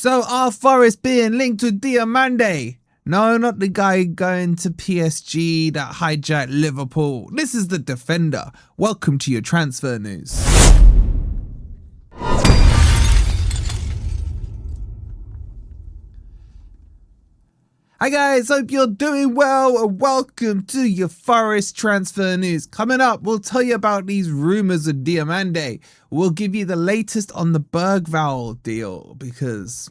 So are Forest being linked with Diomande? No, not the guy going to PSG that hijacked Liverpool. This is the defender. Welcome to your transfer news. Hi guys, hope you're doing well and welcome to your Forest transfer news. Coming up, we'll tell you about these rumours of Diomande. We'll give you the latest on the Bergvall deal because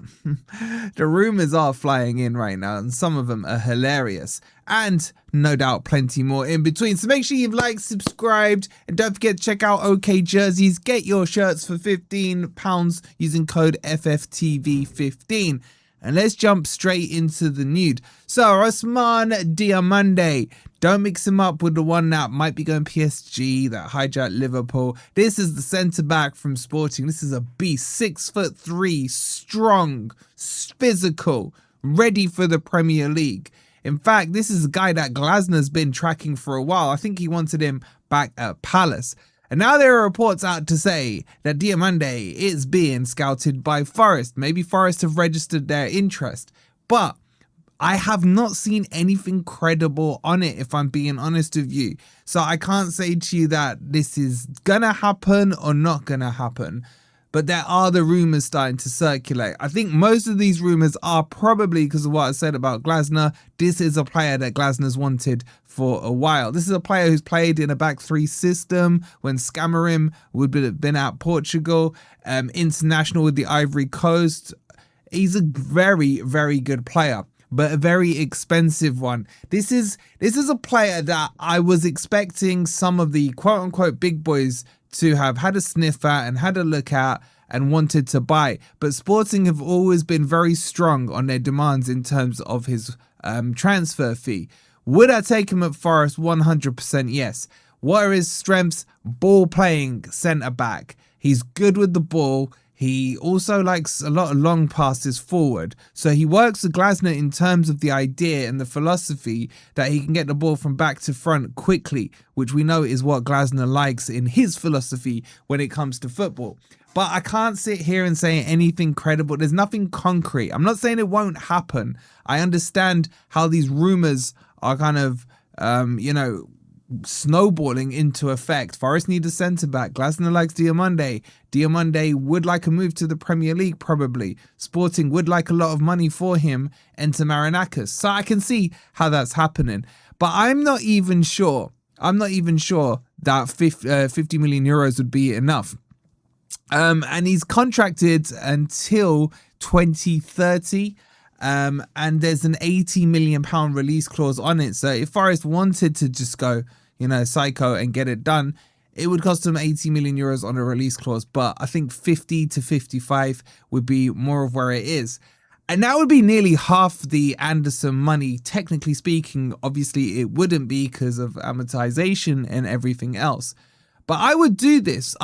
the rumours are flying in right now and some of them are hilarious. And no doubt plenty more in between. So make sure you've liked, subscribed, and don't forget to check out OK Jerseys. Get your shirts for £15 using code FFTV15. And let's jump straight into the nude. So, Ousmane Diomande. Don't mix him up with the one that might be going PSG, that hijacked Liverpool. This is the centre-back from Sporting. This is a beast. 6'3", strong, physical, ready for the Premier League. In fact, this is a guy that Glasner's been tracking for a while. I think he wanted him back at Palace. And now there are reports out to say that Diomande is being scouted by Forest. Maybe Forest have registered their interest, but I have not seen anything credible on it, if I'm being honest with you. So I can't say to you that this is gonna happen or not gonna happen. But there are the rumours starting to circulate. I think most of these rumours are probably because of what I said about Glasner. This is a player that Glasner's wanted for a while. This is a player who's played in a back three system when Scammering would have been at Portugal, international with the Ivory Coast. He's a very, very good player, but a very expensive one. This is a player that I was expecting some of the quote unquote big boys to have had a sniff at and had a look at and wanted to buy. But Sporting have always been very strong on their demands in terms of his transfer fee. Would I take him at Forest? 100% yes. What are his strengths? Ball playing centre back. He's good with the ball. He also likes a lot of long passes forward. So he works with Glasner in terms of the idea and the philosophy that he can get the ball from back to front quickly, which we know is what Glasner likes in his philosophy when it comes to football. But I can't sit here and say anything credible. There's nothing concrete. I'm not saying it won't happen. I understand how these rumours are kind of, snowballing into effect. Forest need a centre-back. Glasner likes Diomande. Diomande would like a move to the Premier League, probably. Sporting would like a lot of money for him and to Marinakis. So I can see how that's happening. But I'm not even sure that 50 million euros would be enough. And he's contracted until 2030. And there's an £80 million release clause on it. So if Forest wanted to just go, psycho and get it done, it would cost them 80 million euros on a release clause. But I think 50 to 55 would be more of where it is. And that would be nearly half the Anderson money. Technically speaking, obviously it wouldn't be because of amortization and everything else. But I would do this.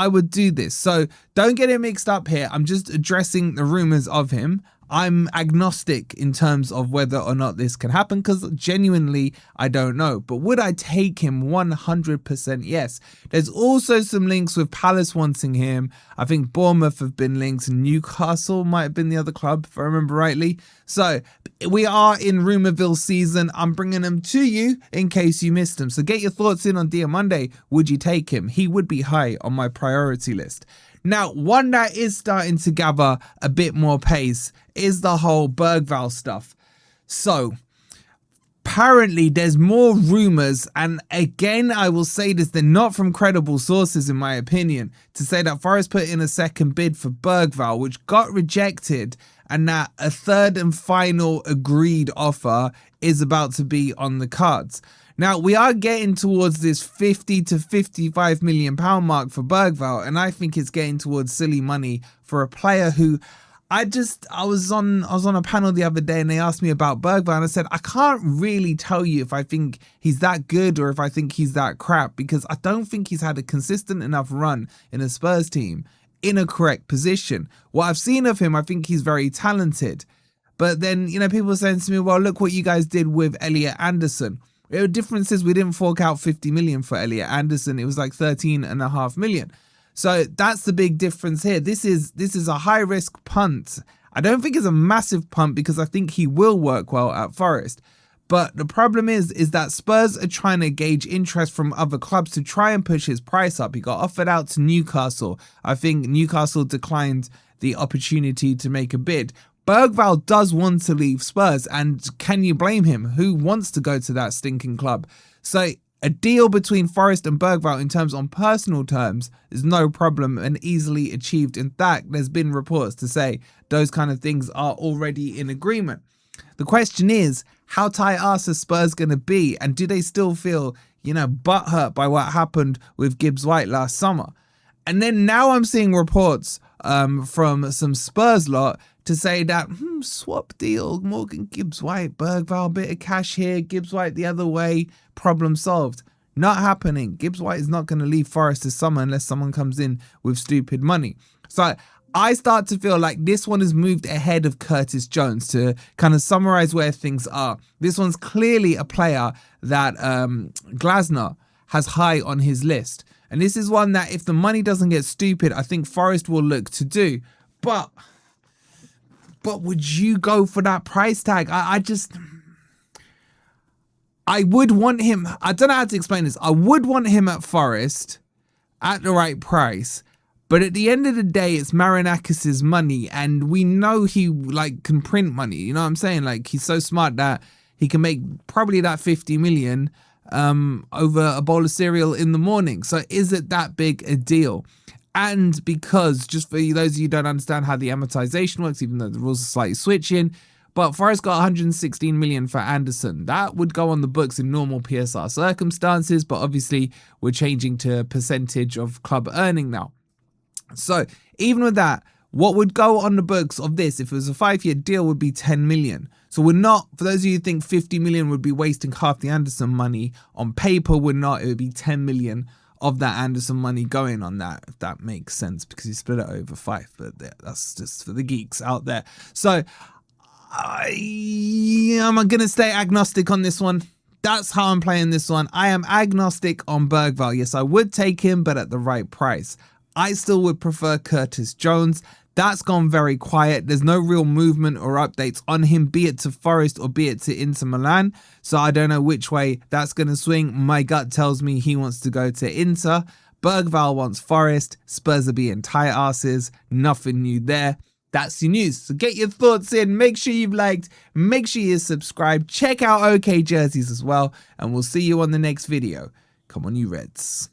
So don't get it mixed up here. I'm just addressing the rumours of him. I'm agnostic in terms of whether or not this can happen because genuinely I don't know. But would I take him? 100% yes. There's also some links with Palace wanting him. I think Bournemouth have been linked. Newcastle might have been the other club if I remember rightly. So we are in Rumourville season. I'm bringing them to you in case you missed them. So get your thoughts in on Diomande. Would you take him? He would be high on my priority list. Now, one that is starting to gather a bit more pace is the whole Bergvall stuff. So, apparently there's more rumours, and again, I will say this, they're not from credible sources in my opinion, to say that Forest put in a second bid for Bergvall, which got rejected, and that a third and final agreed offer is about to be on the cards. Now, we are getting towards this 50 to 55 million pound mark for Bergvall, and I think it's getting towards silly money for a player who I was on a panel the other day and they asked me about Bergvall and I said, I can't really tell you if I think he's that good or if I think he's that crap because I don't think he's had a consistent enough run in a Spurs team in a correct position. What I've seen of him, I think he's very talented. But then, people are saying to me, well, look what you guys did with Elliot Anderson. The difference is we didn't fork out 50 million for Elliot Anderson. It was like 13.5 million. So that's the big difference here. This is a high risk punt. I don't think it's a massive punt because I think he will work well at Forest. But the problem is that Spurs are trying to gauge interest from other clubs to try and push his price up. He got offered out to Newcastle. I think Newcastle declined the opportunity to make a bid. Bergvall does want to leave Spurs, and can you blame him? Who wants to go to that stinking club? So a deal between Forest and Bergvall in terms on personal terms is no problem and easily achieved. In fact, there's been reports to say those kind of things are already in agreement. The question is, how tight-ass are Spurs going to be? And do they still feel, butthurt by what happened with Gibbs White last summer? And then now I'm seeing reports from some Spurs lot to say that, swap deal, Morgan Gibbs White, Bergvall, bit of cash here, Gibbs White the other way, problem solved. Not happening. Gibbs White is not going to leave Forest this summer unless someone comes in with stupid money. So I start to feel like this one has moved ahead of Curtis Jones. To kind of summarize where things are, this one's clearly a player that Glasner has high on his list. And this is one that if the money doesn't get stupid, I think Forest will look to do. But would you go for that price tag? I would want him. I don't know how to explain this. I would want him at Forest at the right price. But at the end of the day, it's Marinakis's money, and we know he can print money. You know what I'm saying? He's so smart that he can make probably that 50 million over a bowl of cereal in the morning. So is it that big a deal? And because, just for those of you who don't understand how the amortization works, even though the rules are slightly switching, but Forest got 116 million for Anderson. That would go on the books in normal PSR circumstances, but obviously we're changing to a percentage of club earning now. So even with that, what would go on the books of this, if it was a 5-year deal, would be 10 million. So we're not, for those of you who think 50 million would be wasting half the Anderson money, on paper we're not. It would be 10 million of that Anderson money going on that, if that makes sense, because you split it over 5. But that's just for the geeks out there. So I'm going to stay agnostic on this one. That's how I'm playing this one. I am agnostic on Bergvall. Yes, I would take him, but at the right price. I still would prefer Curtis Jones. That's gone very quiet. There's no real movement or updates on him, be it to Forest or be it to Inter Milan. So I don't know which way that's going to swing. My gut tells me he wants to go to Inter. Bergvall wants Forest. Spurs are being tight asses. Nothing new there. That's your news. So get your thoughts in. Make sure you've liked. Make sure you're subscribed. Check out OK Jerseys as well. And we'll see you on the next video. Come on, you Reds.